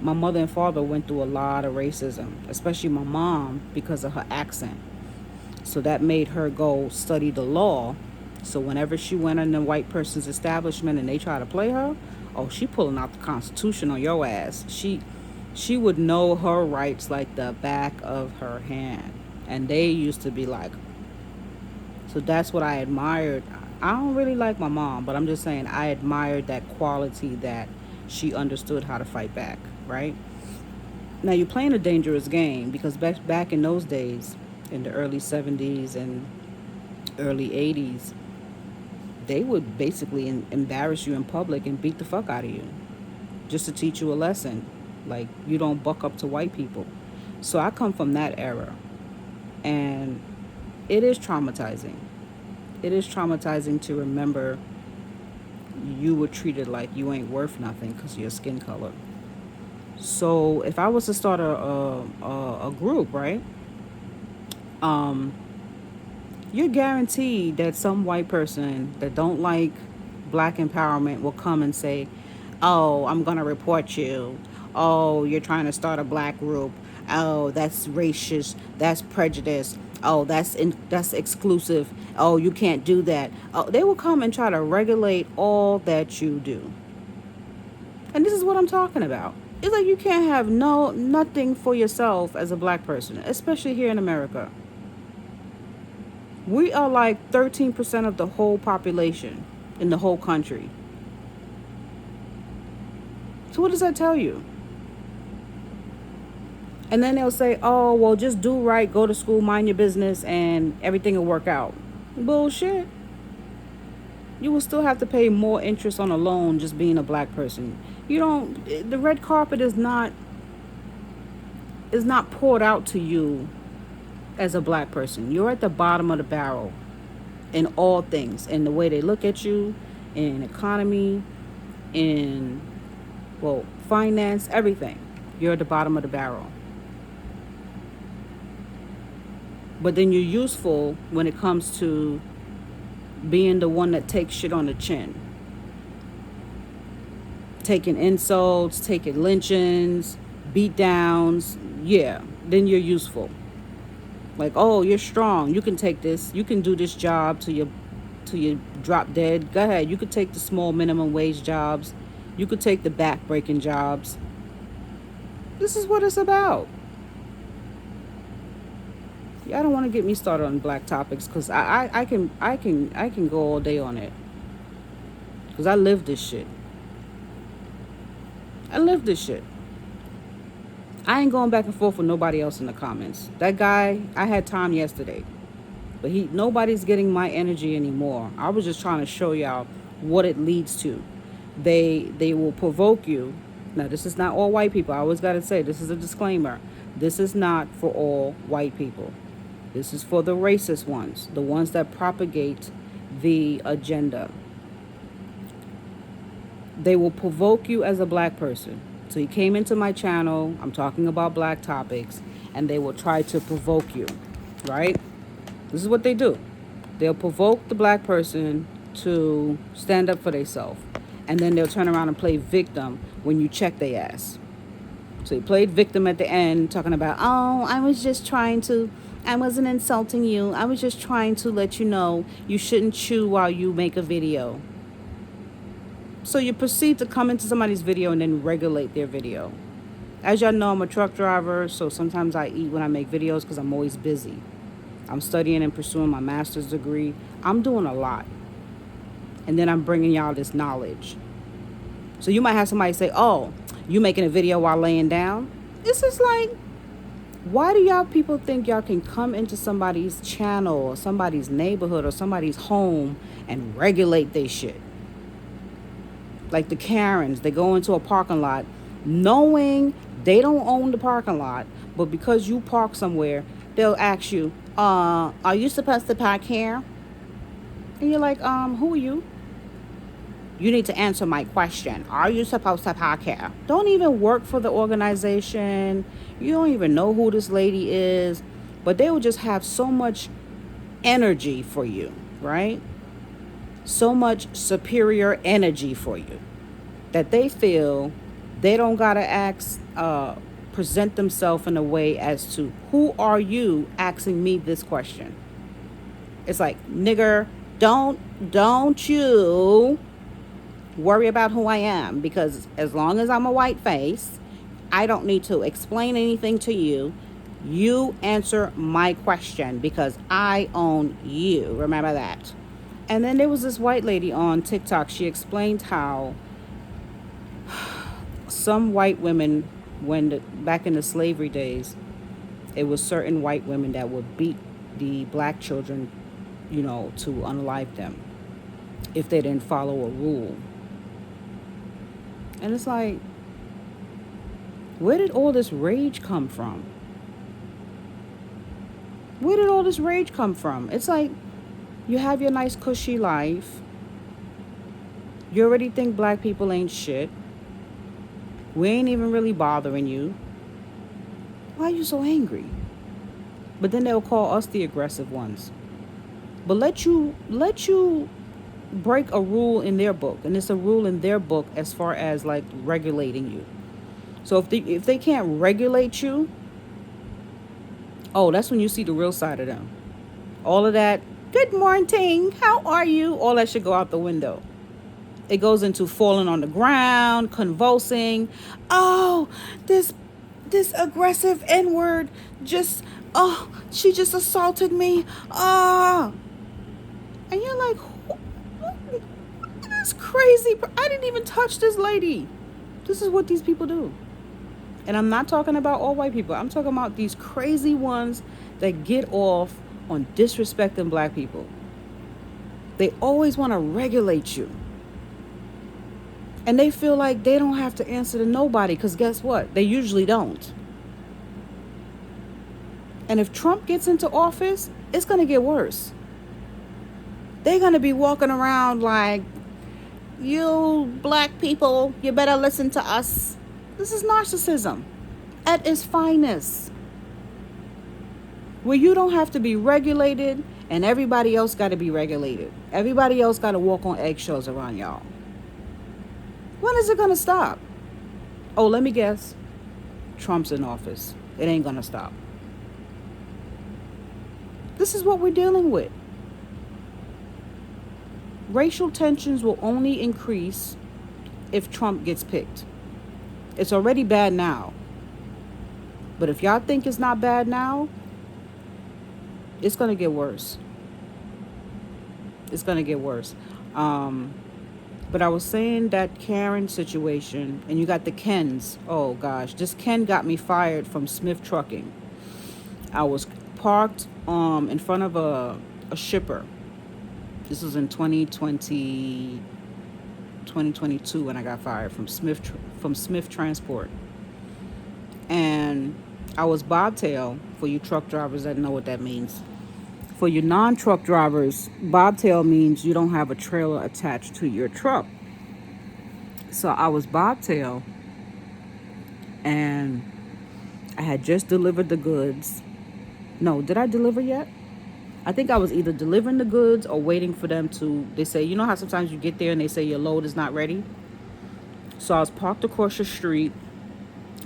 my mother and father went through a lot of racism, especially my mom because of her accent. So that made her go study the law. So whenever she went in a white person's establishment and they try to play her, oh, she pulling out the Constitution on your ass. She would know her rights like the back of her hand. And they used to be like, so that's what I admired. I don't really like my mom, but I'm just saying I admired that quality that she understood how to fight back, right? Now you're playing a dangerous game because back in those days, in the early 70s and early 80s, they would basically embarrass you in public and beat the fuck out of you just to teach you a lesson. Like, you don't buck up to white people. So I come from that era. And it is traumatizing. It is traumatizing to remember you were treated like you ain't worth nothing because of your skin color. So if I was to start a group, right? You're guaranteed that some white person that don't like black empowerment will come and say, oh, I'm going to report you. Oh, you're trying to start a black group. Oh, that's racist. That's prejudice. Oh, that's exclusive. Oh, you can't do that. Oh, they will come and try to regulate all that you do. And this is what I'm talking about. It's like you can't have nothing for yourself as a black person, especially here in America. We are like 13% of the whole population in the whole country. So what does that tell you? And then they'll say, oh, well, just do right, go to school, mind your business, and everything will work out. Bullshit. You will still have to pay more interest on a loan just being a black person. You don't, the red carpet is not poured out to you as a black person. You're at the bottom of the barrel in all things, in the way they look at you, in economy, in, well, finance, everything. You're at the bottom of the barrel. But then you're useful when it comes to being the one that takes shit on the chin. Taking insults, taking lynchings, beat downs. Yeah, then you're useful. Like, oh, you're strong. You can take this. You can do this job till you drop dead. Go ahead. You could take the small minimum wage jobs. You could take the back breaking jobs. This is what it's about. Y'all don't want to get me started on black topics because I can go all day on it. Because I live this shit. I live this shit. I ain't going back and forth with nobody else in the comments. That guy, I had time yesterday. But nobody's getting my energy anymore. I was just trying to show y'all what it leads to. They will provoke you. Now, this is not all white people. I always got to say, this is a disclaimer. This is not for all white people. This is for the racist ones, the ones that propagate the agenda. They will provoke you as a black person. So you came into my channel, I'm talking about black topics, and they will try to provoke you, right? This is what they do. They'll provoke the black person to stand up for themselves. And then they'll turn around and play victim when you check their ass. So he played victim at the end, talking about, oh, I wasn't insulting you. I was just trying to let you know you shouldn't chew while you make a video. So you proceed to come into somebody's video and then regulate their video. As y'all know, I'm a truck driver, so sometimes I eat when I make videos because I'm always busy. I'm studying and pursuing my master's degree. I'm doing a lot. And then I'm bringing y'all this knowledge. So you might have somebody say, oh, you making a video while laying down? This is like, why do y'all people think y'all can come into somebody's channel or somebody's neighborhood or somebody's home and regulate their shit? Like the Karens, they go into a parking lot knowing they don't own the parking lot, but because you park somewhere, they'll ask you, are you supposed to park here? And you're like, who are you? You need to answer my question. Are you supposed to park here? Don't even work for the organization. You don't even know who this lady is. But they will just have so much energy for you, right? So much superior energy for you that they feel they don't gotta present themselves in a way as to, who are you asking me this question? It's like, nigger, don't you worry about who I am, because as long as I'm a white face, I don't need to explain anything to you. You answer my question because I own you. Remember that. And then there was this white lady on TikTok. She explained how some white women, back in the slavery days, it was certain white women that would beat the black children, to unalive them if they didn't follow a rule. And it's like, where did all this rage come from? Where did all this rage come from? It's like, you have your nice cushy life. You already think black people ain't shit. We ain't even really bothering you. Why are you so angry? But then they'll call us the aggressive ones. But let you break a rule in their book, and it's a rule in their book as far as like regulating you. So if they can't regulate you, oh, that's when you see the real side of them. All of that, good morning, how are you? All that should go out the window. It goes into falling on the ground, convulsing. Oh, this this aggressive N word just, oh, she just assaulted me. Ah, and you're like, this crazy. I didn't even touch this lady. This is what these people do. And I'm not talking about all white people. I'm talking about these crazy ones that get off on disrespecting black people. They always want to regulate you. And they feel like they don't have to answer to nobody because guess what? They usually don't. And if Trump gets into office, it's going to get worse. They're going to be walking around like, you black people, you better listen to us. This is narcissism at its finest. Where you don't have to be regulated and everybody else got to be regulated. Everybody else got to walk on eggshells around y'all. When is it going to stop? Oh, let me guess. Trump's in office. It ain't going to stop. This is what we're dealing with. Racial tensions will only increase if Trump gets picked. It's already bad now. But if y'all think it's not bad now, it's going to get worse. It's going to get worse. But I was saying that Karen situation, and you got the Kens. Oh, gosh. This Ken got me fired from Smith Trucking. I was parked in front of a shipper. This was in 2022 when I got fired from Smith Transport. And I was bobtail, for you truck drivers that know what that means. For you non-truck drivers, bobtail means you don't have a trailer attached to your truck. So I was bobtail, and I had just delivered the goods. No, did I deliver yet? I think I was either delivering the goods or waiting for them to, they say, you know how sometimes you get there and they say your load is not ready? So I was parked across the street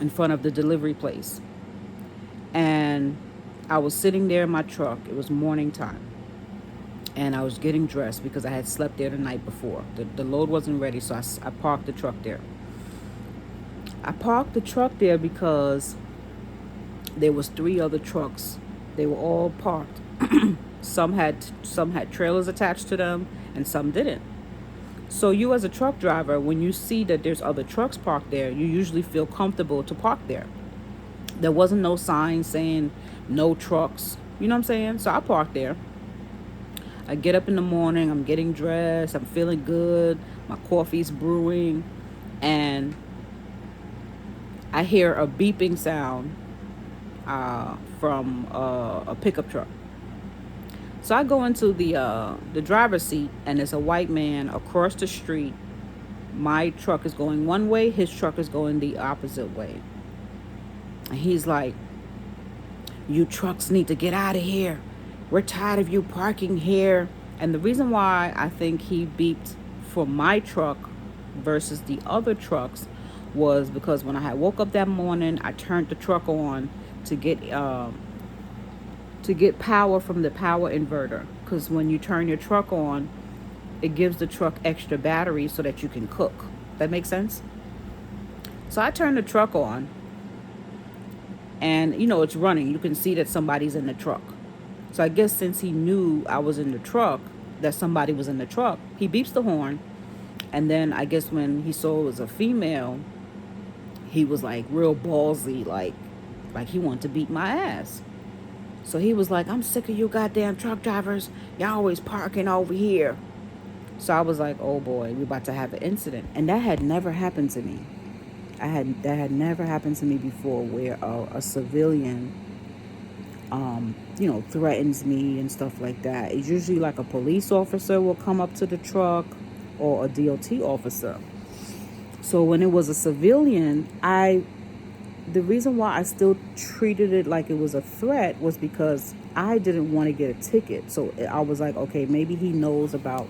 in front of the delivery place. And I was sitting there in my truck. It was morning time. And I was getting dressed because I had slept there the night before. The load wasn't ready, so I parked the truck there. I parked the truck there because there was 3 other trucks. They were all parked. Some had trailers attached to them and some didn't. So you as a truck driver, when you see that there's other trucks parked there, you usually feel comfortable to park there. There wasn't no sign saying no trucks. You know what I'm saying? So I parked there. I get up in the morning, I'm getting dressed, I'm feeling good, my coffee's brewing, and I hear a beeping sound from a pickup truck. So I go into the driver's seat, and there's a white man across the street. My truck is going one way, his truck is going the opposite way. And he's like, you trucks need to get out of here. We're tired of you parking here. And the reason why I think he beeped for my truck versus the other trucks was because when I had woke up that morning, I turned the truck on to get power from the power inverter, because when you turn your truck on, it gives the truck extra battery so that you can cook. That makes sense? So I turned the truck on, and it's running. You can see that somebody's in the truck. So I guess since he knew I was in the truck, that somebody was in the truck, he beeps the horn. And then I guess when he saw it was a female, he was like real ballsy, like he wanted to beat my ass. So he was like, I'm sick of you goddamn truck drivers. Y'all always parking over here. So I was like, oh boy, we're about to have an incident. And that had never happened to me. That had never happened to me before, where a civilian, threatens me and stuff like that. It's usually like a police officer will come up to the truck or a DOT officer. So when it was a civilian, the reason why I still treated it like it was a threat was because I didn't want to get a ticket. So I was like, okay, maybe he knows about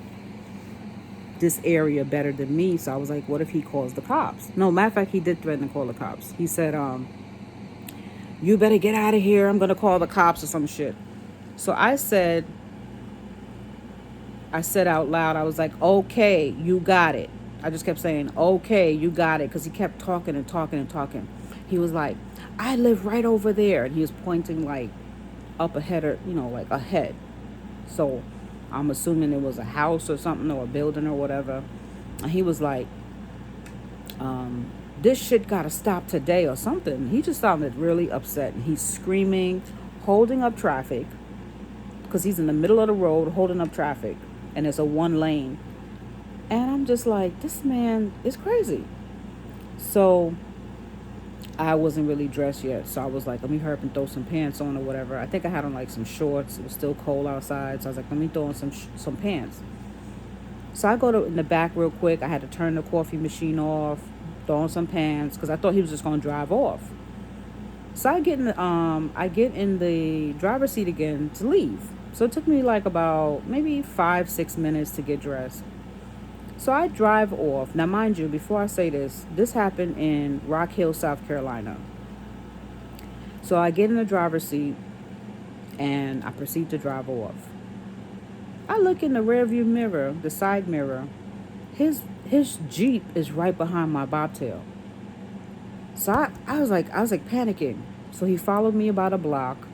this area better than me. So I was like, what if he calls the cops? No, matter of fact, he did threaten to call the cops. He said, you better get out of here. I'm going to call the cops or some shit. So I said out loud, I was like, okay, you got it. I just kept saying, okay, you got it. Because he kept talking and talking and talking. He was like, I live right over there. And he was pointing like up ahead, or, like ahead. So I'm assuming it was a house or something, or a building or whatever. And he was like, this shit gotta stop today or something. He just sounded really upset. And he's screaming, holding up traffic, because he's in the middle of the road holding up traffic. And it's a one lane. And I'm just like, this man is crazy. So I wasn't really dressed yet. So I was like, let me hurry up and throw some pants on or whatever. I think I had on like some shorts. It was still cold outside. So I was like, let me throw on some pants. So I go in the back real quick. I had to turn the coffee machine off, throw on some pants, because I thought he was just going to drive off. So I get in the driver's seat again to leave. So it took me like about maybe 5-6 minutes to get dressed. So I drive off. Now, mind you, before I say this happened in Rock Hill, South Carolina. So I get in the driver's seat and I proceed to drive off. I look in the rearview mirror, the side mirror. His Jeep is right behind my bobtail. So I was like panicking. So he followed me about a block.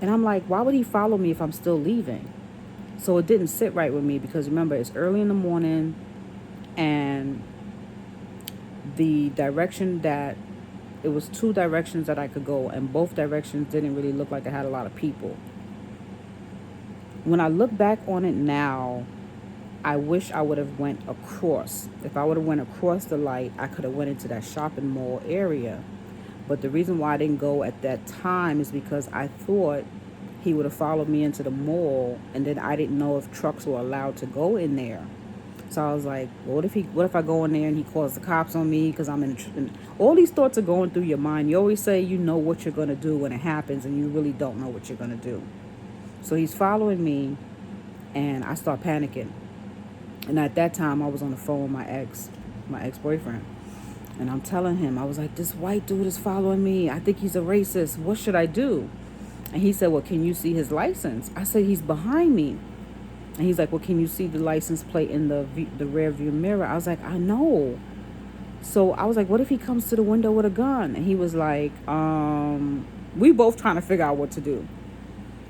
And I'm like, why would he follow me if I'm still leaving? So it didn't sit right with me, because remember, it's early in the morning, and the direction that it was 2 directions that I could go, and both directions didn't really look like it had a lot of people. When I look back on it now, I wish I would have went across. If I would have went across the light, I could have went into that shopping mall area. But the reason why I didn't go at that time is because I thought he would have followed me into the mall, and then I didn't know if trucks were allowed to go in there. So I was like, well, what if I go in there and he calls the cops on me because I'm in all these thoughts are going through your mind. You always say you know what you're going to do when it happens, and you really don't know what you're going to do. So he's following me, and I start panicking. And at that time, I was on the phone with my ex-boyfriend. And I'm telling him, I was like, this white dude is following me. I think he's a racist. What should I do? And he said, well, can you see his license? I said, he's behind me. And he's like, well, can you see the license plate in the rear view mirror? I was like, I know. So I was like, what if he comes to the window with a gun? And he was like, we both trying to figure out what to do.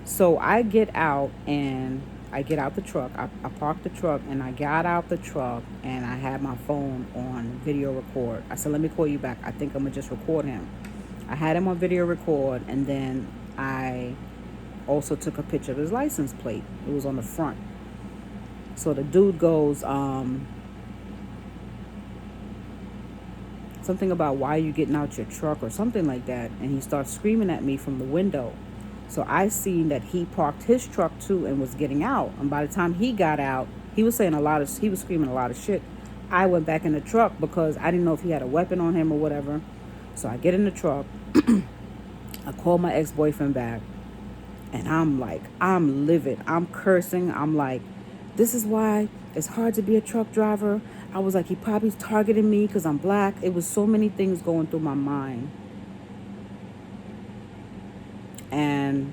So I get out the truck. I parked the truck, and I got out the truck, and I had my phone on video record. I said, let me call you back. I think I'm going to just record him. I had him on video record, and then I also took a picture of his license plate. It was on the front. So the dude goes, something about, why are you getting out your truck, or something like that. And he starts screaming at me from the window. So I seen that he parked his truck too and was getting out. And by the time he got out, he was screaming a lot of shit. I went back in the truck because I didn't know if he had a weapon on him or whatever. So I get in the truck. I call my ex-boyfriend back. And I'm like, I'm livid. I'm cursing. I'm like, this is why it's hard to be a truck driver. I was like, he probably targeted me because I'm black. It was so many things going through my mind. And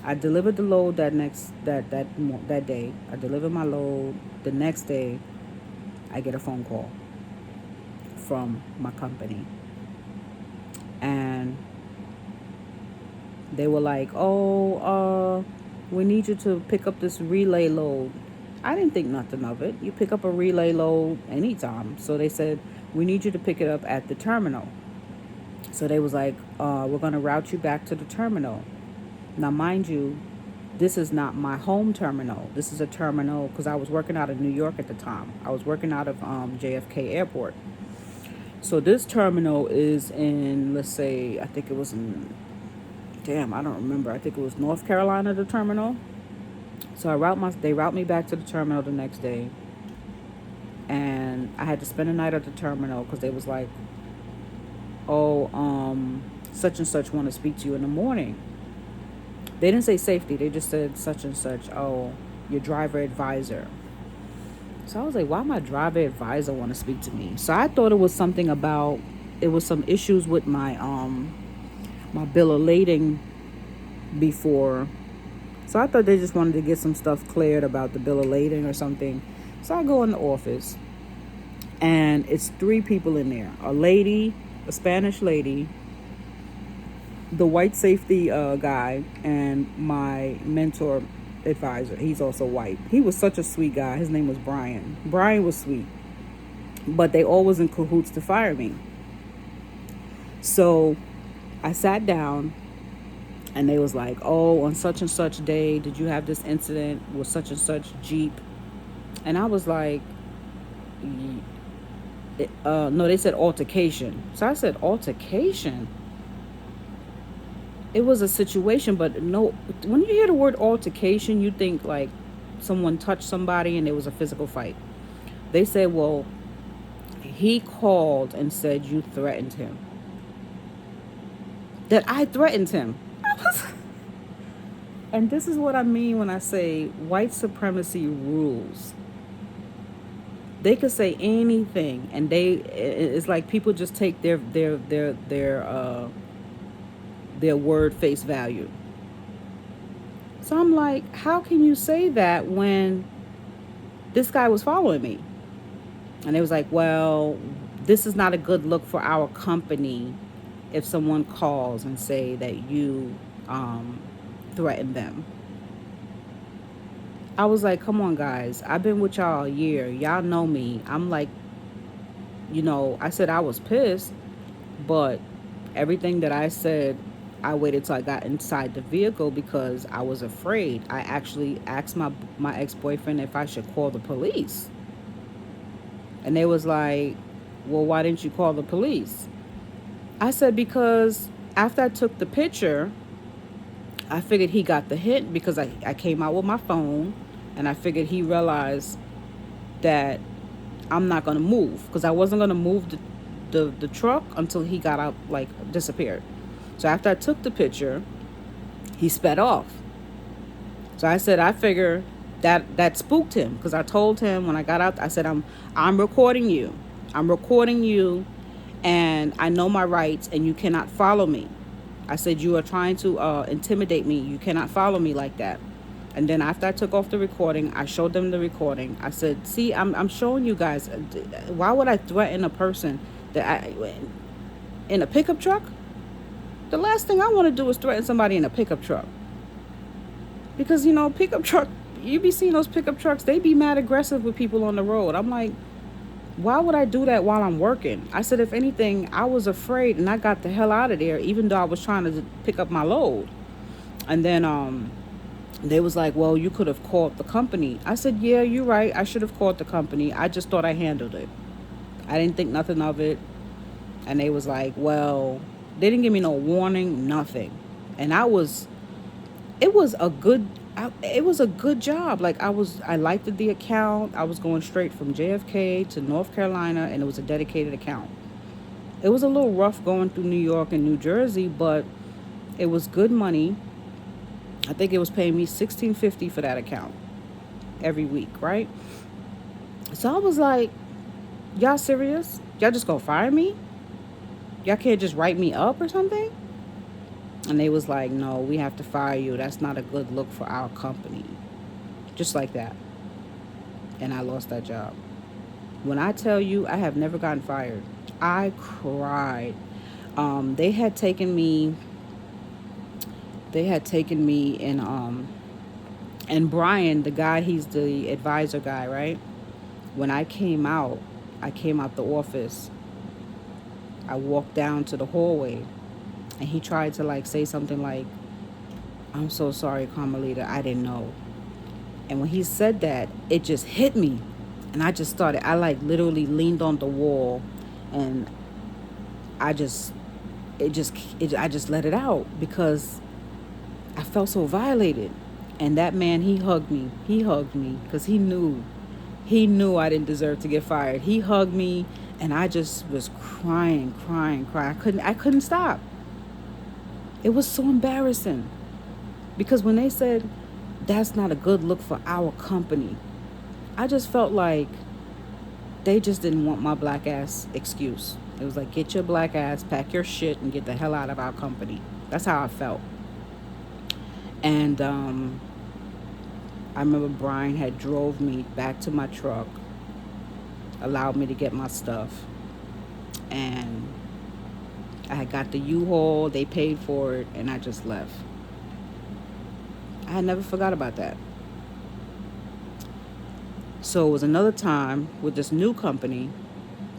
I delivered the load that day. I delivered my load. The next day, I get a phone call from my company. And they were like, we need you to pick up this relay load. I didn't think nothing of it. You pick up a relay load anytime. So they said, we need you to pick it up at the terminal. So they was like, we're going to route you back to the terminal. Now, mind you, this is not my home terminal. This is a terminal, because I was working out of New York at the time. I was working out of JFK Airport. So this terminal is in, let's say, I think it was in, I don't remember. I think it was North Carolina, the terminal. So they route me back to the terminal the next day. And I had to spend the night at the terminal because they was like, such and such want to speak to you in the morning. They didn't say safety. They just said such and such, your driver advisor. So I was like, why my driver advisor want to speak to me? So I thought it was something about, it was some issues with my bill of lading before. So I thought they just wanted to get some stuff cleared about the bill of lading or something. So I go in the office, and it's three people in there: a lady, a Spanish lady, the white safety guy, and my mentor advisor. He's also white. He was such a sweet guy. His name was Brian. Brian was sweet, but they all was in cahoots to fire me. So I sat down, and they was like, oh, on such and such day, did you have this incident with such and such Jeep? And I was like, no, they said altercation. So I said, altercation? It was a situation, but no, when you hear the word altercation, you think like someone touched somebody and it was a physical fight. They said, well, he called and said you threatened him. That I threatened him. And this is what I mean when I say white supremacy rules. They could say anything, and it's like people just take their word face value. So I'm like, how can you say that when this guy was following me? And it was like, well, this is not a good look for our company if someone calls and say that you threatened them. I was like, come on, guys. I've been with y'all a year. Y'all know me. I'm like, I said I was pissed, but everything that I said, I waited till I got inside the vehicle because I was afraid. I actually asked my ex-boyfriend if I should call the police. And they was like, well, why didn't you call the police? I said, because after I took the picture, I figured he got the hint because I came out with my phone, and I figured he realized that I'm not going to move because I wasn't going to move the truck until he got out, like disappeared. So after I took the picture, he sped off. So I said, I figure that spooked him because I told him when I got out, I said, I'm recording you. I'm recording you, and I know my rights, and you cannot follow me. I said, you are trying to intimidate me. You cannot follow me like that. And then after I took off the recording, I showed them the recording. I said, see, I'm showing you guys. Why would I threaten a person in a pickup truck? The last thing I want to do is threaten somebody in a pickup truck. Because, pickup truck, you be seeing those pickup trucks, they be mad aggressive with people on the road. I'm like, why would I do that while I'm working? I said, if anything, I was afraid, and I got the hell out of there, even though I was trying to pick up my load. And then they was like, well, you could have called the company. I said, yeah, you're right. I should have called the company. I just thought I handled it. I didn't think nothing of it. And they was like, well, they didn't give me no warning, nothing. And it was a good job. Like I liked the account. I was going straight from JFK to North Carolina, and it was a dedicated account. It was a little rough going through New York and New Jersey, but it was good money. I think it was paying me $16.50 for that account every week, right? So I was like, y'all serious? Y'all just gonna fire me? Y'all can't just write me up or something? And they was like, no, we have to fire you. That's not a good look for our company. Just like that. And I lost that job. When I tell you, I have never gotten fired. I cried. They had taken me and Brian, the guy, he's the advisor guy, right? When I came out the office. I walked down to the hallway, and he tried to like say something like, I'm so sorry, Carmelita, I didn't know. And when he said that, it just hit me. And I like literally leaned on the wall, and I just let it out because I felt so violated. And that man, he hugged me because he knew I didn't deserve to get fired. He hugged me, and I just was crying. I couldn't stop. It was so embarrassing because when they said that's not a good look for our company, I just felt like they just didn't want my black ass excuse. It was like, get your black ass, pack your shit, and get the hell out of our company. That's how I felt. And I remember Brian had drove me back to my truck, allowed me to get my stuff, and I had got the U-Haul. They paid for it, and I just left. I had never forgot about that. So it was another time with this new company.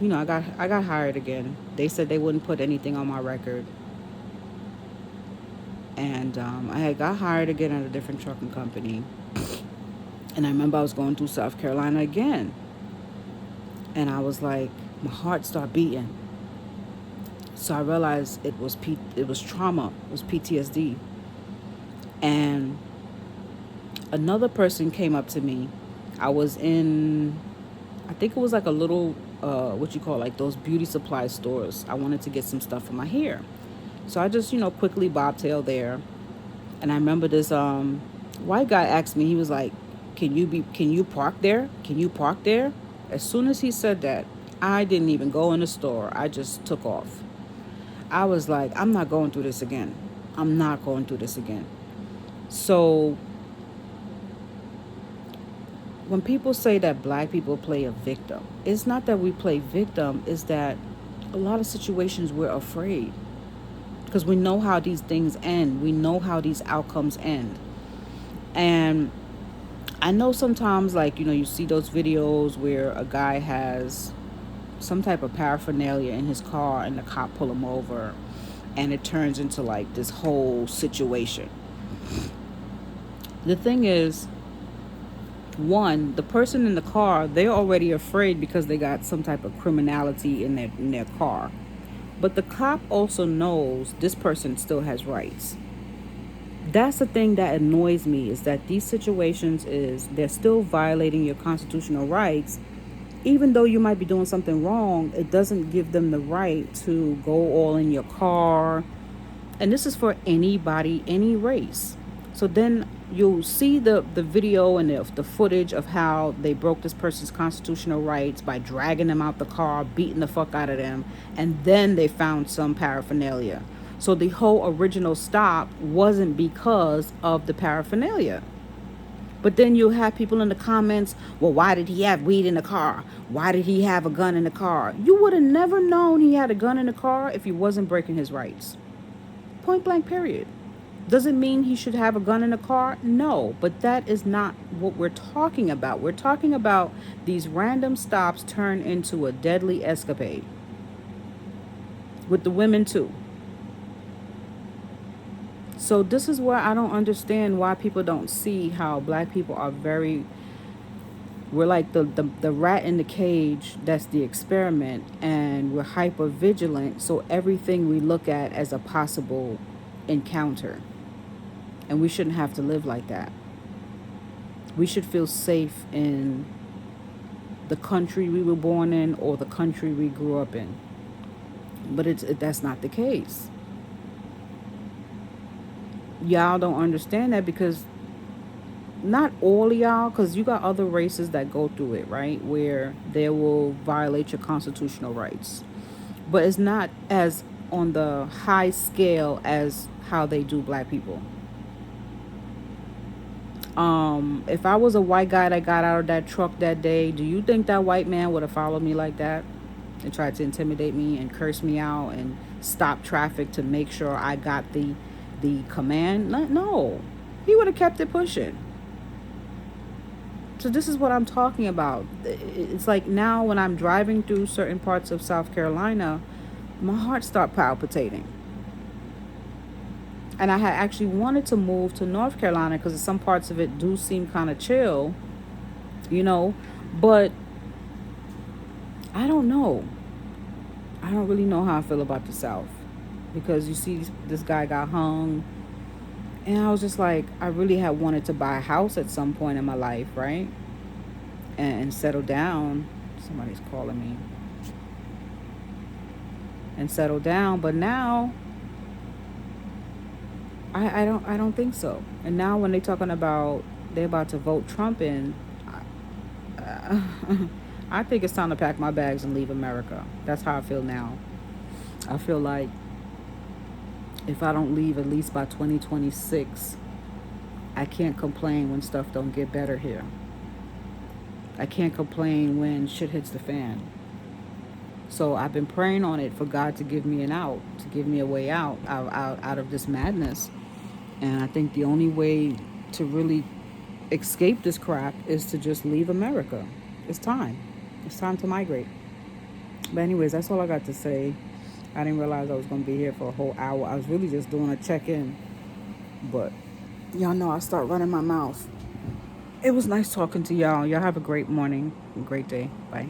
I got hired again. They said they wouldn't put anything on my record, and I had got hired again at a different trucking company. And I remember I was going through South Carolina again, and I was like, my heart started beating. So I realized it was trauma, it was PTSD, and another person came up to me. I was in, I think it was like a little, what you call like those beauty supply stores. I wanted to get some stuff for my hair. So I just, quickly bobtailed there. And I remember this white guy asked me, he was like, can you park there? Can you park there? As soon as he said that, I didn't even go in the store. I just took off. I was like, I'm not going through this again. I'm not going through this again. So when people say that black people play a victim, it's not that we play victim, it's that a lot of situations we're afraid because we know how these things end. We know how these outcomes end. And I know sometimes, like, you see those videos where a guy has some type of paraphernalia in his car and the cop pull him over and it turns into like this whole situation. The thing is, one, the person in the car, they're already afraid because they got some type of criminality in their car. But the cop also knows this person still has rights. That's the thing that annoys me, is that these situations is they're still violating your constitutional rights. Even though you might be doing something wrong, it doesn't give them the right to go all in your car. And this is for anybody, any race. So then you'll see the video and the footage of how they broke this person's constitutional rights by dragging them out the car, beating the fuck out of them, and then they found some paraphernalia. So the whole original stop wasn't because of the paraphernalia. But then you'll have people in the comments, well, why did he have weed in the car? Why did he have a gun in the car? You would have never known he had a gun in the car if he wasn't breaking his rights. Point blank, period. Does it mean he should have a gun in the car? No, but that is not what we're talking about. We're talking about these random stops turn into a deadly escapade. With the women too. So this is where I don't understand why people don't see how black people are we're like the rat in the cage that's the experiment, and we're hyper vigilant, so everything we look at as a possible encounter. And we shouldn't have to live like that. We should feel safe in the country we were born in or the country we grew up in. But that's not the case. Y'all don't understand that because not all of y'all, because you got other races that go through it, right? Where they will violate your constitutional rights. But it's not as on the high scale as how they do black people. If I was a white guy that got out of that truck that day, do you think that white man would have followed me like that and tried to intimidate me and curse me out and stop traffic to make sure I got the command? No. He would have kept it pushing. So this is what I'm talking about. It's like now when I'm driving through certain parts of South Carolina, my heart starts palpitating. And I had actually wanted to move to North Carolina because some parts of it do seem kind of chill, But I don't know. I don't really know how I feel about the South. Because you see, this guy got hung. And I was just like, I really had wanted to buy a house at some point in my life, right? And settle down. Somebody's calling me. And settle down. But now I don't think so. And now when they're talking about they're about to vote Trump in, I think it's time to pack my bags and leave America. That's how I feel now. I feel like if I don't leave at least by 2026, I can't complain when stuff don't get better here. I can't complain when shit hits the fan. So I've been praying on it for God to give me an out, to give me a way out of this madness. And I think the only way to really escape this crap is to just leave America. It's time. It's time to migrate. But anyways, that's all I got to say. I didn't realize I was going to be here for a whole hour. I was really just doing a check-in. But y'all know I start running my mouth. It was nice talking to y'all. Y'all have a great morning, a great day. Bye.